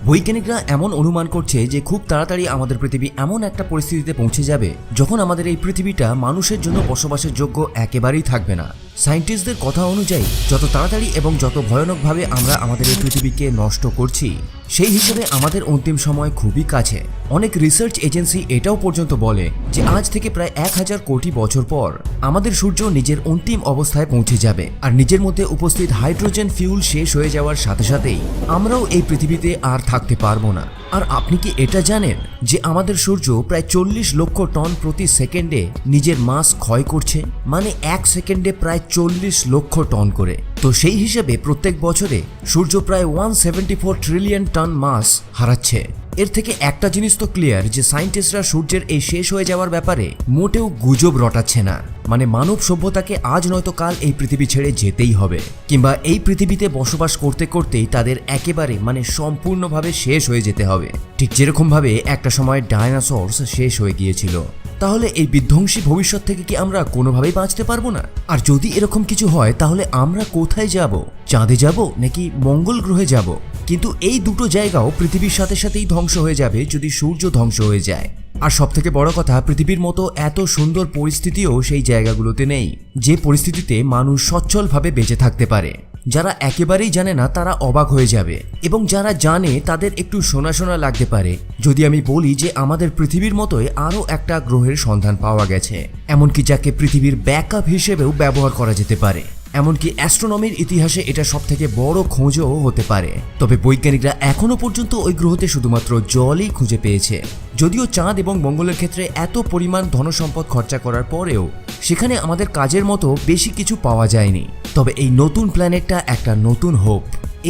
বৈজ্ঞানিকরা এমন অনুমান করছে যে খুব তাড়াতাড়ি আমাদের পৃথিবী এমন একটা পরিস্থিতিতে পৌঁছে যাবে যখন আমাদের এই পৃথিবীটা মানুষের জন্য বসবাসের যোগ্য একেবারেই থাকবে না। সায়েন্টিস্টদের কথা অনুযায়ী যত তাড়াতাড়ি এবং যত ভয়ানকভাবে আমরা আমাদের এই পৃথিবীকে নষ্ট করছি, সেই হিসেবে আমাদের অন্তিম সময় খুবই কাছে। অনেক রিসার্চ এজেন্সি এটাও পর্যন্ত বলে যে আজ থেকে প্রায় 1000 কোটি বছর পর আমাদের সূর্য নিজের অন্তিম অবস্থায় পৌঁছে যাবে, আর নিজের মধ্যে উপস্থিত হাইড্রোজেন ফিউল শেষ হয়ে যাওয়ার সাথে সাথেই আমরাও এই পৃথিবীতে আর থাকতে পারবো না। আর আপনি কি এটা জানেন যে আমাদের সূর্য প্রায় 40 লক্ষ টন প্রতি সেকেন্ডে নিজের মাস ক্ষয় করছে, মানে 1 সেকেন্ডে প্রায় 40 লক্ষ টন করে। তো সেই হিসেবে প্রত্যেক বছরে সূর্য প্রায় 174 ট্রিলিয়ন টন মাস হারাচ্ছে। এর থেকে একটা জিনিস তো ক্লিয়ার যে সায়েন্টিস্টরা সূর্যের এই শেষ হয়ে যাওয়ার ব্যাপারে মোটেও গুজব রটাচ্ছে না। মানে মানব সভ্যতাকে আজ নয়তো কাল এই পৃথিবী ছেড়ে যেতেই হবে, কিংবা এই পৃথিবীতে বসবাস করতে করতেই তাদের একেবারে মানে সম্পূর্ণভাবে শেষ হয়ে যেতে হবে, ঠিক যেরকম ভাবে একটা সময় ডায়নোসরস শেষ হয়ে গিয়েছিল। তাহলে এই বিধ্বংসী ভবিষ্যৎ থেকে কি আমরা কোনোভাবেই বাঁচতে পারবো না? আর যদি এরকম কিছু হয় তাহলে আমরা কোথায় যাব? চাঁদে যাব নাকি মঙ্গল গ্রহে যাব? কিন্তু এই দুটো জায়গাও পৃথিবীর সাথে সাথেই ধ্বংস হয়ে যাবে যদি সূর্য ধ্বংস হয়ে যায়। আর সবথেকে বড় কথা, পৃথিবীর মতো এত সুন্দর পরিস্থিতিও সেই জায়গাগুলোতে নেই যে পরিস্থিতিতে মানুষ সচ্ছলভাবে বেঁচে থাকতে পারে। যারা একেবারেই জানে না তারা অবাক হয়ে যাবে, এবং যারা জানে তাদের একটু শোনা শোনা লাগতে পারে যদি আমি বলি যে আমাদের পৃথিবীর মতোই আরও একটা গ্রহের সন্ধান পাওয়া গেছে, এমনকি যাকে পৃথিবীর ব্যাকআপ হিসেবেও ব্যবহার করা যেতে পারে। এমনকি অ্যাস্ট্রোনমির ইতিহাসে এটা সবথেকে বড় খোঁজও হতে পারে। তবে বৈজ্ঞানিকরা এখনো পর্যন্ত ওই গ্রহতে শুধুমাত্র জলই খুঁজে পেয়েছে। যদিও চাঁদ এবং মঙ্গলের ক্ষেত্রে এত পরিমাণ ধনসম্পদ খরচা করার পরেও সেখানে আমাদের কাজের মতো বেশি কিছু পাওয়া যায়নি। তবে এই নতুন প্ল্যানেটটা একটা নতুন হোপ।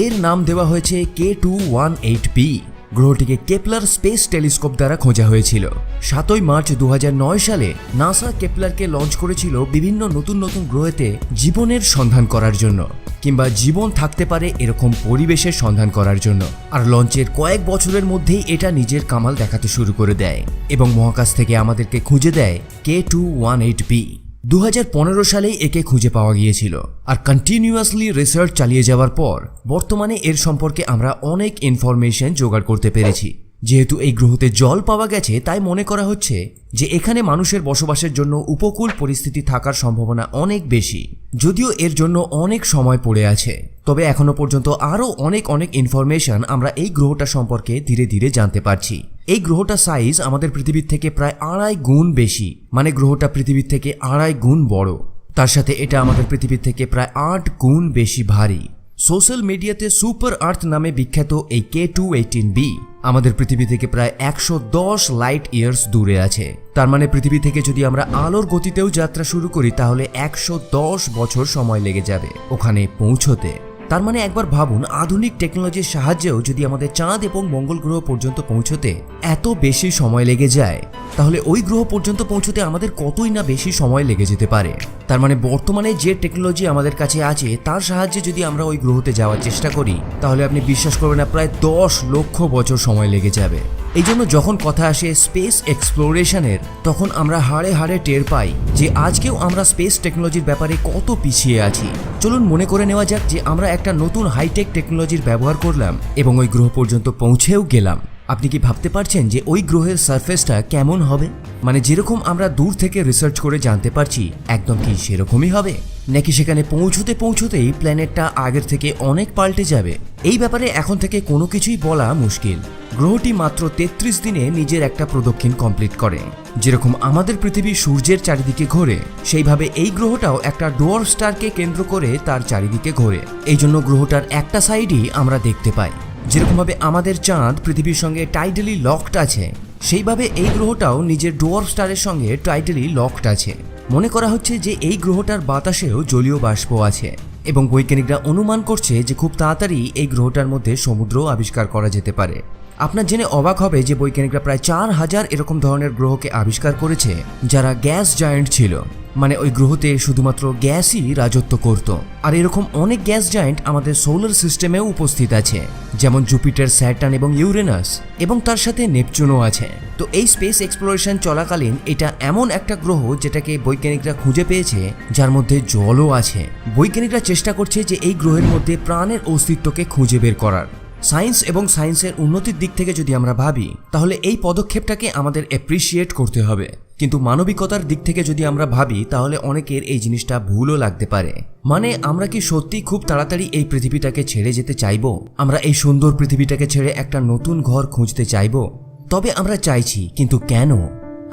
এর নাম দেওয়া হয়েছে K218b। গ্রহটিকে কেপলার স্পেস টেলিস্কোপ দ্বারা খোঁজা হয়েছিল। 7 মার্চ 2009 সালে নাসা কেপলারকে লঞ্চ করেছিল বিভিন্ন নতুন নতুন গ্রহেতে জীবনের সন্ধান করার জন্য, কিংবা জীবন থাকতে পারে এরকম পরিবেশের সন্ধান করার জন্য। আর লঞ্চের কয়েক বছরের মধ্যেই এটা নিজের কামাল দেখাতে শুরু করে দেয় এবং মহাকাশ থেকে আমাদেরকে খুঁজে দেয় K218b। 2015 সালেই একে খুঁজে পাওয়া গিয়েছিল। আর কন্টিনিউয়াসলি রিসার্চ চালিয়ে যাওয়ার পর বর্তমানে এর সম্পর্কে আমরা অনেক ইনফরমেশন জোগাড় করতে পেরেছি। যেহেতু এই গ্রহতে জল পাওয়া গেছে, তাই মনে করা হচ্ছে যে এখানে মানুষের বসবাসের জন্য উপকূল পরিস্থিতি থাকার সম্ভাবনা অনেক বেশি। যদিও এর জন্য অনেক সময় পড়ে আছে, তবে এখনো পর্যন্ত আরও অনেক ইনফরমেশন আমরা এই গ্রহটা সম্পর্কে ধীরে ধীরে জানতে পারছি। এই গ্রহটা সাইজ আমাদের পৃথিবীর থেকে প্রায় 2.5 গুণ বেশি, মানে গ্রহটা পৃথিবীর থেকে 2.5 গুণ বড়। তার সাথে এটা আমাদের পৃথিবীর থেকে প্রায় 8 গুণ বেশি ভারী। সোশ্যাল মিডিয়াতে সুপার আর্থ নামে বিখ্যাত এই K218b আমাদের পৃথিবী থেকে প্রায় 110 লাইট ইয়ার্স দূরে আছে। তার মানে পৃথিবী থেকে যদি আমরা আলোর গতিতেও যাত্রা শুরু করি তাহলে 110 বছর সময় লেগে যাবে ওখানে পৌঁছতে। তার মানে একবার ভাবুন, আধুনিক টেকনোলজির সাহায্যেও যদি আমাদের চাঁদ এবং মঙ্গল গ্রহ পর্যন্ত পৌঁছতে এত বেশি সময় লেগে যায়, তাহলে ওই গ্রহ পর্যন্ত পৌঁছতে আমাদের কতই না বেশি সময় লেগে যেতে পারে। তার মানে বর্তমানে যে টেকনোলজি আমাদের কাছে আছে তার সাহায্যে যদি আমরা ওই গ্রহতে যাওয়ার চেষ্টা করি, তাহলে আপনি বিশ্বাস করবেন না, প্রায় 10 লক্ষ বছর সময় লেগে যাবে। এই জন্য যখন কথা আসে স্পেস এক্সপ্লোরেশনের, তখন আমরা হাড়ে হাড়ে টের পাই যে আজকেও আমরা স্পেস টেকনোলজির ব্যাপারে কত পিছিয়ে আছি। চলুন মনে করে নেওয়া যাক যে আমরা একটা নতুন হাইটেক টেকনোলজির ব্যবহার করলাম এবং ওই গ্রহ পর্যন্ত পৌঁছেও গেলাম। আপনি কি ভাবতে পারছেন যে ওই গ্রহের সারফেসটা কেমন হবে? মানে যেরকম আমরা দূর থেকে রিসার্চ করে জানতে পারছি একদম কি সেরকমই হবে, নাকি সেখানে পৌঁছতেই প্ল্যানেটটা আগের থেকে অনেক পাল্টে যাবে? এই ব্যাপারে এখন থেকে কোনো কিছুই বলা মুশকিল। গ্রহটি মাত্র 33 দিনে নিজের একটা প্রদক্ষিণ কমপ্লিট করে। যেরকম আমাদের পৃথিবী সূর্যের চারিদিকে ঘোরে, সেইভাবে এই গ্রহটাও একটা ডোয়ার্ফ স্টারকে কেন্দ্র করে তার চারিদিকে ঘোরে। এই জন্য গ্রহটার একটা সাইডই আমরা দেখতে পাই। যেরকমভাবে আমাদের চাঁদ পৃথিবীর সঙ্গে টাইডালি লকড আছে, সেইভাবে এই গ্রহটাও নিজের ডোয়ার্ফ স্টারের সঙ্গে টাইডালি লকড আছে। মনে করা হচ্ছে যে এই গ্রহটার বাতাসেও জলীয় বাষ্প আছে, এবং বৈজ্ঞানিকরা অনুমান করছে যে খুব তাড়াতাড়ি এই গ্রহটার মধ্যে সমুদ্র আবিষ্কার করা যেতে পারে। আপনার জেনে অবাক হবে যে বৈজ্ঞানিকরা প্রায় 4000 এরকম ধরনের গ্রহকে আবিষ্কার করেছে যারা গ্যাস জায়ান্ট ছিল, মানে ওই গ্রহতে শুধুমাত্র গ্যাসই রাজত্ব করত। আর এরকম অনেক গ্যাস জায়ান্ট আমাদের সোলার সিস্টেমেও উপস্থিত আছে, যেমন জুপিটার, স্যাটার্ন এবং ইউরেনাস, এবং তার সাথে নেপচুনও আছে। তো এই স্পেস এক্সপ্লোরেশন চলাকালীন এটা এমন একটা গ্রহ যেটাকে বৈজ্ঞানিকরা খুঁজে পেয়েছে যার মধ্যে জলও আছে। বৈজ্ঞানিকরা চেষ্টা করছে যে এই গ্রহের মধ্যে প্রাণের অস্তিত্বকে খুঁজে বের করার। সায়েন্স এবং সায়েন্সের উন্নতির দিক থেকে যদি আমরা ভাবি তাহলে এই পদক্ষেপটাকে আমাদের অ্যাপ্রিসিয়েট করতে হবে, কিন্তু মানবিকতার দিক থেকে যদি আমরা ভাবি তাহলে অনেকের এই জিনিসটা ভুলও লাগতে পারে। মানে আমরা কি সত্যি খুব তাড়াতাড়ি এই পৃথিবীটাকে ছেড়ে যেতে চাইবো? আমরা এই সুন্দর পৃথিবীটাকে ছেড়ে একটা নতুন ঘর খুঁজতে চাইবো? তবে আমরা চাইছি, কিন্তু কেন?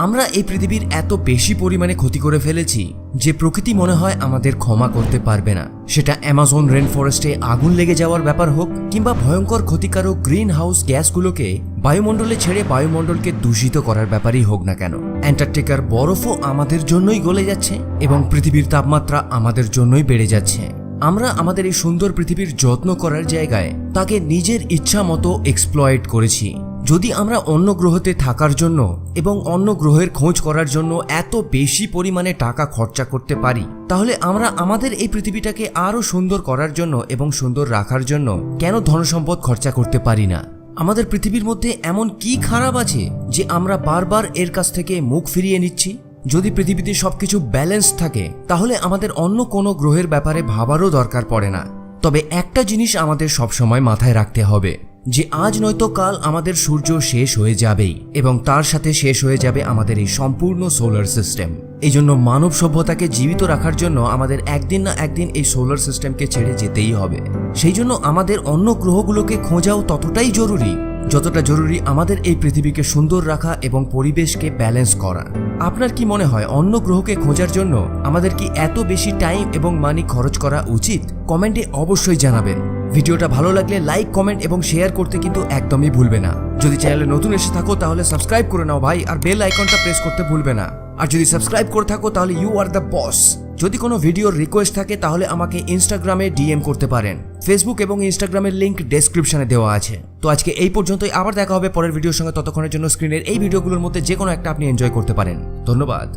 আমরা এই পৃথিবীর এত বেশি পরিমাণে ক্ষতি করে ফেলেছি যে প্রকৃতি মনে হয় আমাদের ক্ষমা করতে পারবে না। সেটা অ্যামাজন রেন ফরেস্টে আগুন লেগে যাওয়ার ব্যাপার হোক, কিংবা ভয়ঙ্কর ক্ষতিকারক গ্রিন হাউস গ্যাসগুলোকে বায়ুমণ্ডলে ছেড়ে বায়ুমণ্ডলকে দূষিত করার ব্যাপারই হোক না কেন। অ্যান্টার্কটিকার বরফও আমাদের জন্যই গলে যাচ্ছে এবং পৃথিবীর তাপমাত্রা আমাদের জন্যই বেড়ে যাচ্ছে। আমরা আমাদের এই সুন্দর পৃথিবীর যত্ন করার জায়গায় তাকে নিজের ইচ্ছা মতো এক্সপ্লয়েট করেছি। যদি আমরা অন্য গ্রহতে থাকার জন্য এবং অন্য গ্রহের খোঁজ করার জন্য এত বেশি পরিমাণে টাকা খরচা করতে পারি, তাহলে আমরা আমাদের এই পৃথিবীটাকে আরো সুন্দর করার জন্য এবং সুন্দর রাখার জন্য কেন ধনসম্পদ খরচা করতে পারি না? আমাদের পৃথিবীর মধ্যে এমন কি খারাপ আছে যে আমরা বারবার এর কাছ থেকে মুখ ফিরিয়ে নিচ্ছি? যদি পৃথিবীতে সবকিছু ব্যালেন্স থাকে তাহলে আমাদের অন্য কোনো গ্রহের ব্যাপারে ভাবারও দরকার পড়ে না। তবে একটা জিনিস আমাদের সবসময় মাথায় রাখতে হবে যে আজ নয়তো কাল আমাদের সূর্য শেষ হয়ে যাবেই, এবং তার সাথে শেষ হয়ে যাবে আমাদের এই সম্পূর্ণ সোলার সিস্টেম। এই জন্য মানব সভ্যতাকে জীবিত রাখার জন্য আমাদের একদিন না একদিন এই সোলার সিস্টেমকে ছেড়ে যেতেই হবে। সেই জন্য আমাদের অন্য গ্রহগুলোকে খোঁজাও ততটাই জরুরি যতটা জরুরি আমাদের এই পৃথিবীকে সুন্দর রাখা এবং পরিবেশকে ব্যালেন্স করা। আপনার কি মনে হয় অন্য গ্রহকে খোঁজার জন্য আমাদের কি এত বেশি টাইম এবং মানি খরচ করা উচিত? কমেন্টে অবশ্যই জানাবেন। ভিডিওটা ভালো লাগলে লাইক, কমেন্ট এবং শেয়ার করতে কিন্তু একদমই ভুলবে না। যদি চ্যানেলে নতুন এসে থাকো তাহলে সাবস্ক্রাইব করে নাও ভাই, আর বেল আইকনটা প্রেস করতে ভুলবে না। আর যদি সাবস্ক্রাইব করে থাকো তাহলে ইউ আর দ্য বস। যদি কোনো ভিডিওর রিকোয়েস্ট থাকে তাহলে আমাকে ইনস্টাগ্রামে ডিএম করতে পারেন। ফেসবুক এবং ইনস্টাগ্রামের লিংক ডেসক্রিপশনে দেওয়া আছে। তো আজকে এই পর্যন্তই, আবার দেখা হবে পরের ভিডিওর সঙ্গে। ততক্ষণের জন্য স্ক্রিনের এই ভিডিওগুলোর মধ্যে যে কোনো একটা আপনি এনজয় করতে পারেন। ধন্যবাদ।